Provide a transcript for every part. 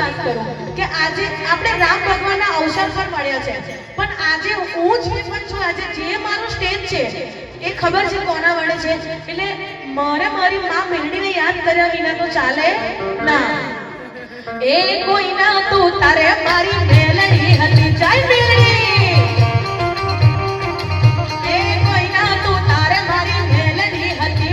વાત કરું કે આજે આપણે રામ ભગવાનના અવસર પર મળ્યા છે, પણ આજે હું જે પણ છું, આજે જે મારું સ્ટેજ છે એ ખબર છે કોના વડે છે. એટલે મારે મારી માં મેલડીને યાદ કર્યા વિના તો ચાલે ના. એ કોઈ ના તું તારે મારી મેલડી હતી જાય મેલડી. એ કોઈ ના તું તારે મારી મેલડી હતી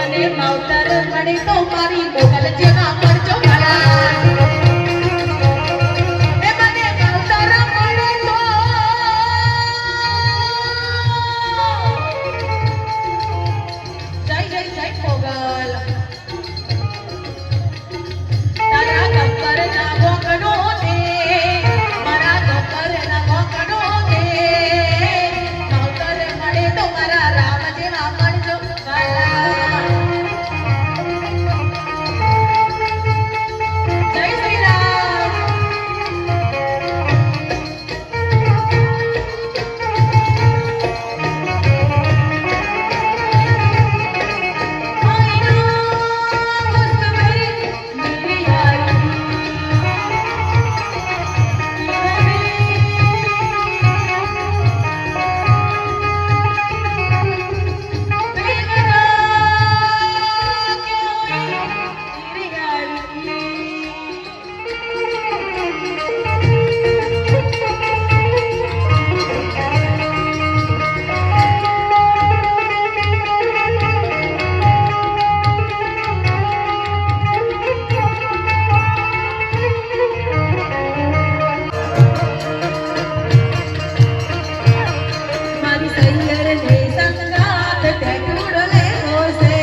મને માવતર મળે તો મારી મોગલ જેવા કરજો ભલા એ મને માવતર મળે તો જય જય જય મોગલ તારા ગબ્બર ના મોગનો દે મારા ગબ્બર ના મોગનો દે માવતર મળે તો મારા રામ જેવા કરજો ભલા જય શ્રી રામ મારી સૈયર ને સંગાત તે ટુડલે હોસે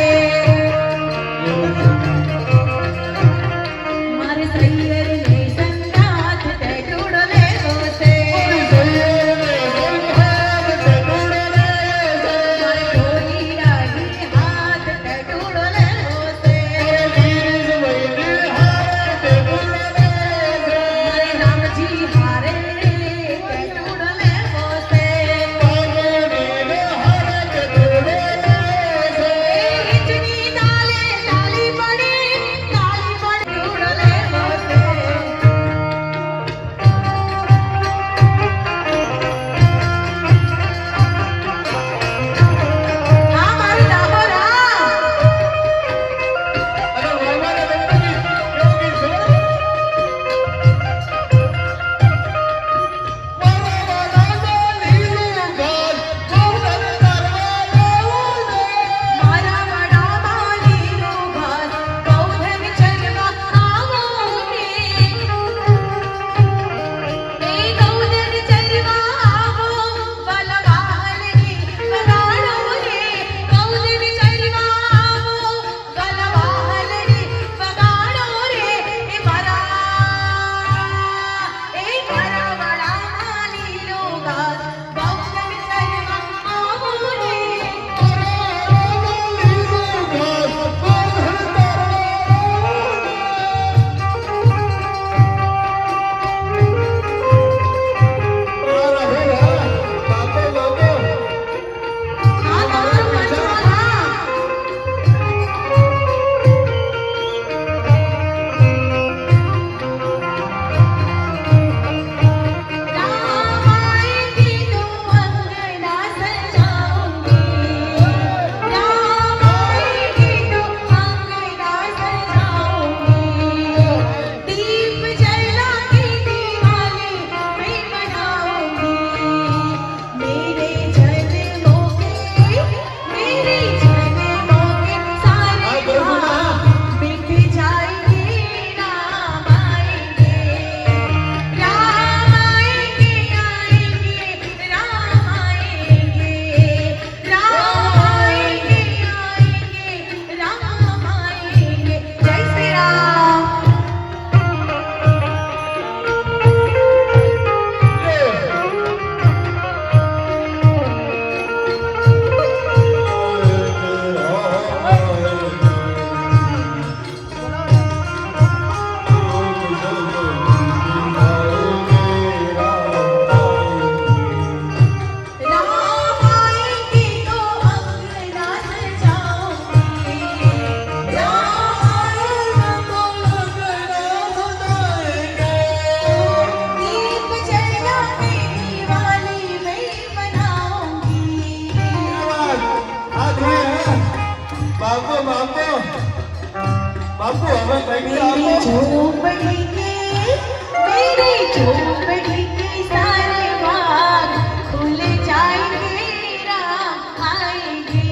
મારી સૈયર ને સંગાત તે ટુડલે હોસે મારી ઢોલી રાની હાથ તે ટુડલે હોસે મારી રામજી હારે તે ટુડલે હોસે ઇતની તાલે તાલી પડી ટુડલે હોસે હા મારી ડાબરા મારા વડામાં લીલું ઘર ગૌધન ચરવા આવો ને એ ગૌધન ચરવા આવો વલવાહલની વગાડો ને ગૌધન ચરવા આવો વલવાહલની વગાડો રે એ મારા વડામાં લીલું ઘર ગૌધન ચરવા આવો ને હા તમારું પંચમહાલ હા राम आएंगे तो अंगना सजाऊंगी राम आएंगे तो अंगना सजाऊंगी दीप जला के दिवाली मैं मनाऊंगी मेरे जन्मों के सारे दुख मिट जाएंगे राम आएंगे राम आएंगे राम आएंगे राम आएंगे राम आएंगे जय श्री राम राम आएंगे तो अंगना सजाऊंगी राम आएंगे तो दीप जला के दिवाली मैं मनाऊंगी बापू बापू बापू हमें पैसा मेरी झोपड़ी के सारे बाग खुल जाएंगे राम आएंगे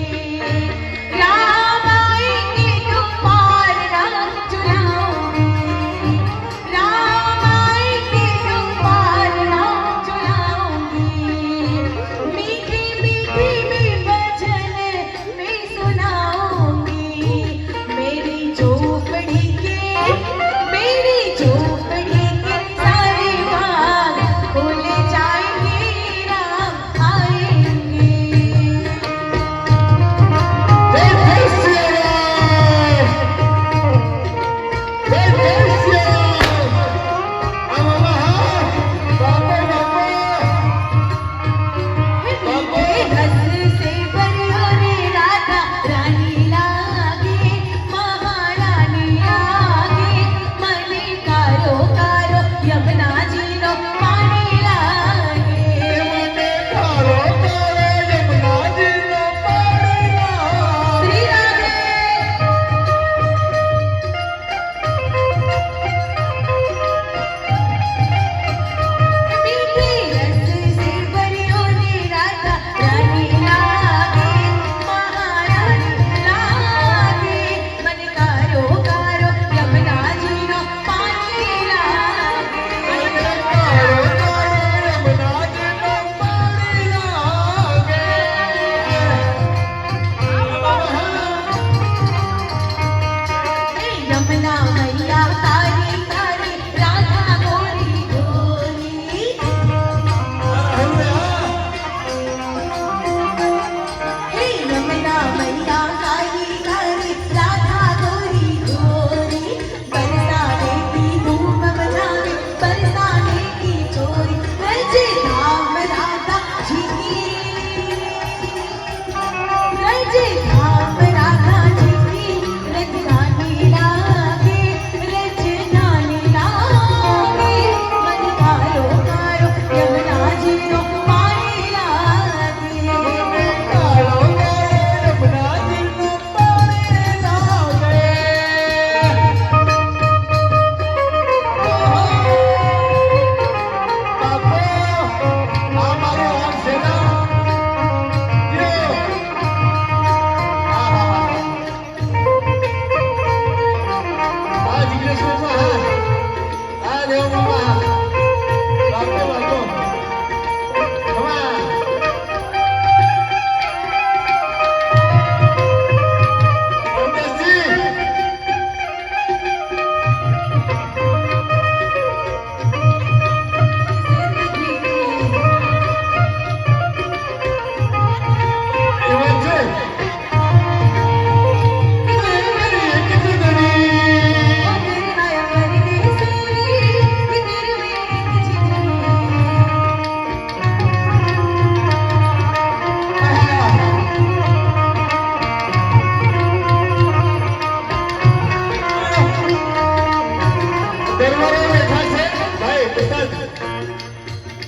राम आएंगे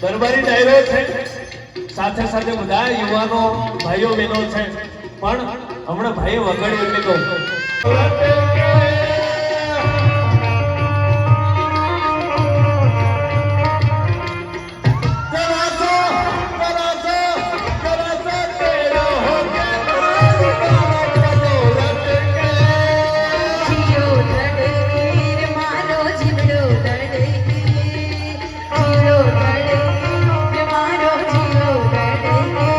દરબારી ડાયરો છે, સાથે સાથે બધા યુવાનો ભાઈઓ બહેનો છે, પણ હમણાં ભાઈએ વગાડ્યું એટલે કહું. જીઓ ધડકે મારો જીવડો ધડકે, જીવડો ધડકે મારો જીવડો ધડકે.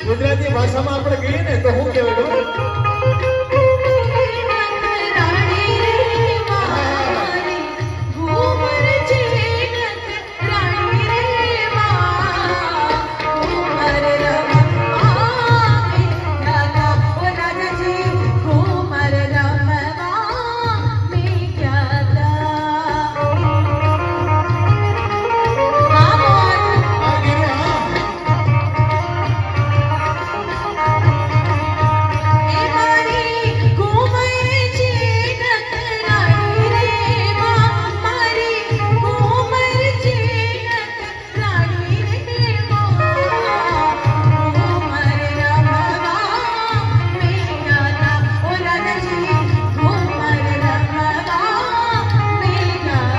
ગુજરાતી ભાષામાં આપણે કહીએ ને તો શું કહેવાય ખબર? રાણી રે મારી ઘૂમર છે રાણી રે ઘૂમર રમવા મેઘા ઓ રાજાજી ઘૂમર રમવા મેઘા આ ગીરે હા. એ મારી ઘૂમર છે રાણી રે મારી ઘૂમર છે રાણી રે ઘૂમર રમવા મેઘા ઓ રાજાજી ઘૂમર રમવા મેઘા.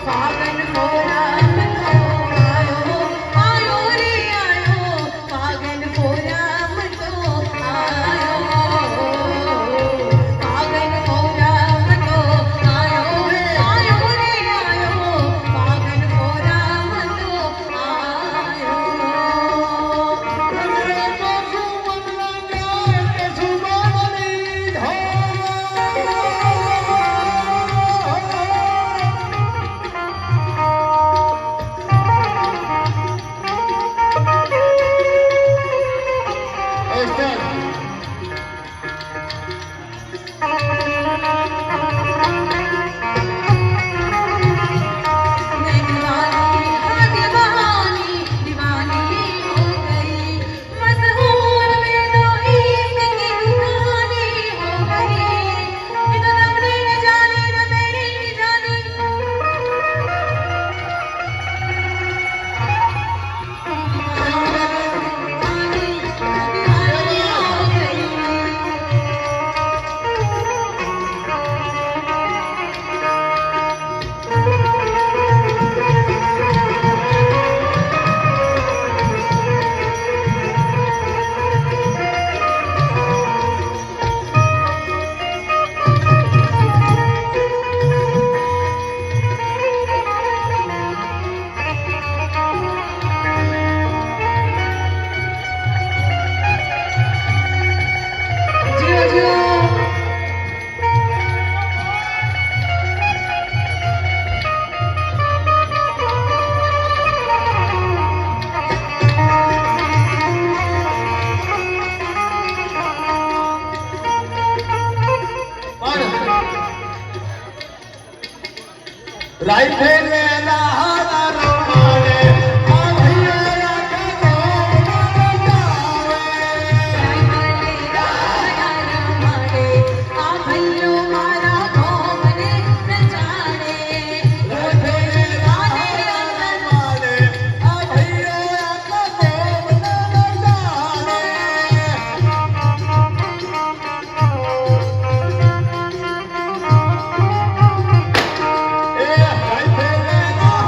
ફાગન ફોરામ તો આયો આયો રે આયો, ફાગન ફોરામ તો આયો, ફાગન ફોરામ તો આયો આયો રે આયો, ફાગન ફોરામ તો આયો. मैं दीवानी हाँ दीवानी दीवानी हो गई, मशहूर में तो इश्क की कहानी हो गई, ये तो अपने न जाने न मेरी न जाने. दीवानी दीवानी हो गई. જીઓ જીઓ રાઈફલ વેલા હારા રમાડે, આ ભૈયા કે આ ભૈયો મારા ઘોમને નચાડે. એ રાઈફલ વેલા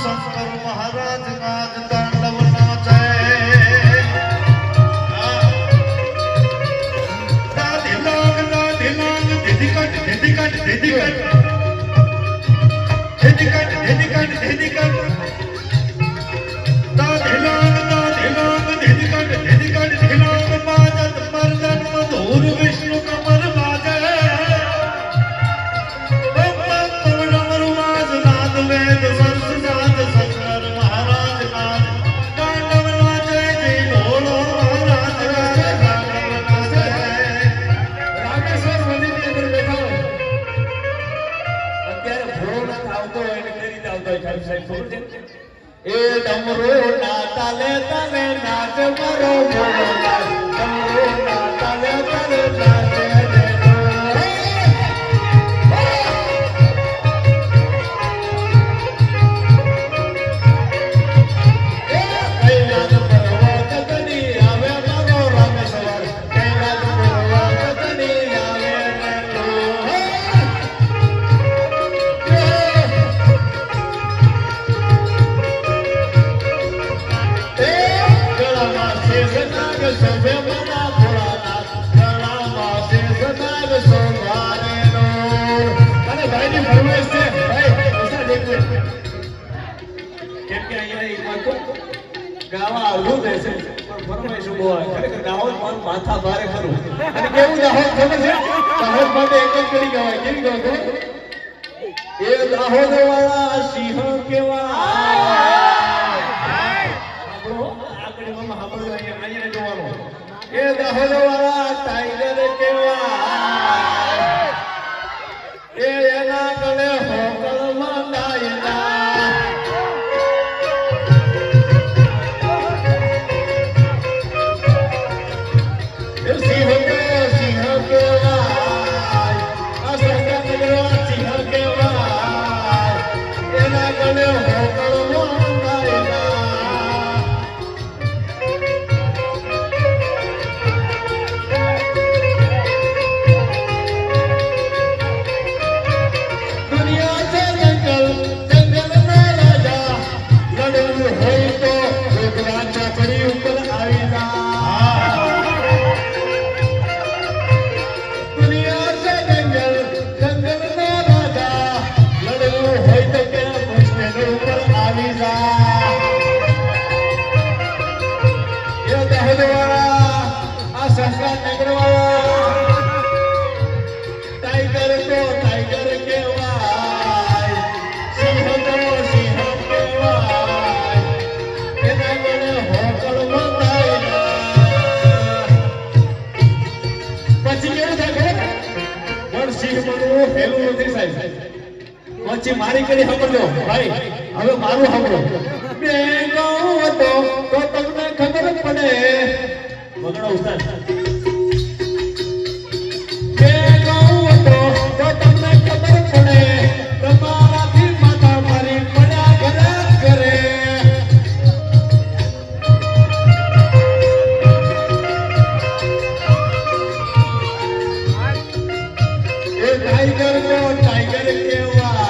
શંકર મહારાજ નાજ તાંડવ નાચે દાદી લાગ દીદીકટ દીદીકટ દીદીકટ દીદીકટ દીદીકટ દીદીકટ દાદી લાગ દીદીકટ દીદીકટ ધીલાગ બાજત મર્દન મધુર વિષ્ણુ કમર વાજે વેદ સરસ નાદ શંકર મહારાજ નાદ તાંડવ નાચે જી બોલો મહારાજ નાચે તાંડવ નાચે રામેશ્વર મંદિરની અંદર બેઠા હોય અત્યારે ભોળોનાથ આવતો હોય એટલે કઈ રીતે આવતો હોય સાહેબ ખબર છે એ ડમરો ના તાલે તાલે નાચ મારો ભોળોનાથ ડમરો ના તાલે તાલે નાચે રે કૈલાસ પર્વત કદી આવે મારો રામેશ્વર કૈલાસ પર્વત કદી આવે રે ગળામાં શેષ નાગ શોભે મારા ભોળાનાથ ગળામાં શેષ નાગ શોભારે નો અને ભાઈની ફરમાઈશ છે ભાઈ પૈસા દેખો કેમ કે અહીંયા એક વાત કહું? ગાવા આવડું રહેશે પણ ફરમાઈશ બહુ આવે ખરેખર દાહોદ માં માથા ભારે ખરું અને કેવું દાહોદ ખબર છે દાહોદ માટે એક જ કડી ગવાય કેવી ગવાય ખબર? એ દાહોદ વાળા સિંહ કેવા આપણો આગળ મમ્મા સાંભળજો અહીંયા જોવાનું એ દાહોદ વાળા ટાઈગર કેવા એ એના ગળે હોકળ મંડાયેલા સિંહ કેવાય આ સરકાર નગરવા સિંહ કેવાય એના ગળે હોકળ મંડાયેલા દુનિયા છે જંગલ જંગલના રાજા લડવું હોય તો છોકરા ચોકડી ઉપર આવી જા દુનિયા છે જંગલ જંગલના રાજા લડવું હોય તો કે બસ સ્ટેન્ડ ઉપર આવી જા એ દહદવાળા આ સંસ્કાર નગરવાળા ટાઈગર તો ટાઈગર કેવાય સિંહ તો સિંહ કેવાય એના ગળે હોકળ મંડાયેલા પછી કેવું થાય ખબર? પણ સિંહ બનવું હેલું નથી સાહેબ પછી મારી કરી સાંભળજો ભાઈ હવે મારું સાંભળો બે ગાઉં હતો તો તમને ખબર પડે વગડો ઉસ્તાદ બે ગાઉં હતો તો તમને ખબર પડે તમારાથી માથા મારી પડ્યા ઘરે ઘરે એ ટાઈગર તો ટાઈગર કેવાય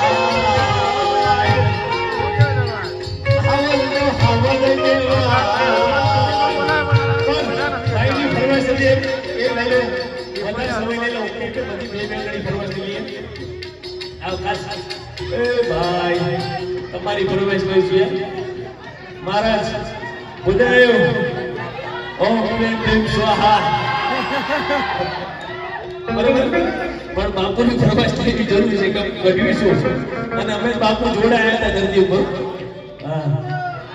હાવલ તો હાવલ કેવાય ભાઈની ફરમાઈશ હતી એ લઈ લો વધારે સમય લઈ લો કે બધી બે ઘડી ફરમાઈશ લઈએ આવ ખાસ એ ભાઈ તમારી ફરમાઈશ લઈ છે મહારાજ બુધાયો ઓમ પ્રેમ સ્વાહા બરાબર પણ બાપુની ફરમાઈશ લેવી જરૂરી છે કે ગઢવી શું અને અમે બાપુ જોડાયા હતા ધરતી ઉપર હા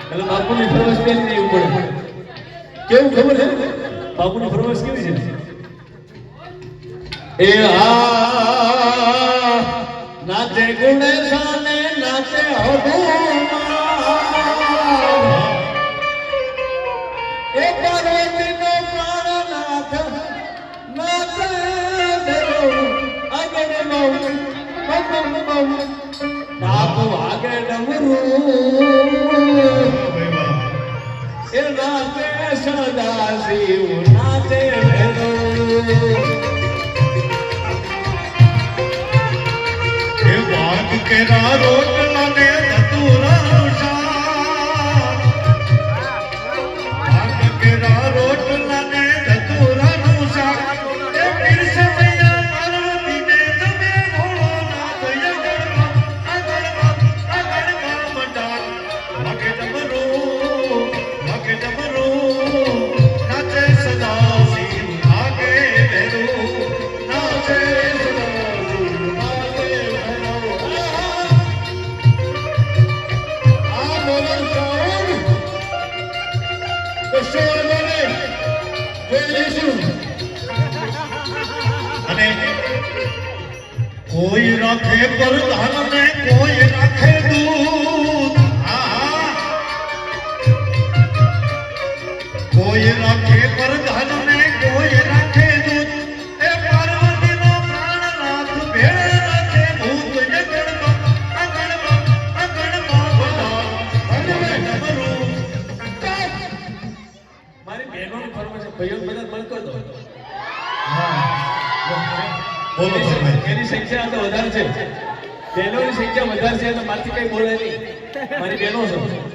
એટલે બાપુની ફરમાઈશ પહેલી લેવી પડે કેવું ખબર છે બાપુની ફરમાઈશ કેવી છે એ આ નાચે ગુણેશાને નાચે હનુમાન એ પાર્વતીનો પ્રાણનાથ નાચે આગળ નાક વાગે ડમરું એ નાચે સદાશિવ નાચે ભેરો એ વાઘ કેરા રોટલા ને ધતુરા કશો વાંધો નહીં. જોઈ લઈશું. અને કોઈ રાખે પ્રધાન ને કોઈ રાખે દૂત. આહા. કોઈ રાખે પ્રધાન ને કોઈ રાખે દૂત. એ પાર્વતીનો પ્રાણનાથ ભેળ રાખે ભૂત. એ ગણમાં બધા ડમરું. મારી બહેનોની ફરમાઈશ છે. ભાઈઓ બધા બંધ કરી દો. બોલો ભાઈ. એની સંખ્યા તો વધારે છે. બહેનોની સંખ્યા વધારે છે તો મારથી કઈ બોલે નહીં. મારી બહેનો છે.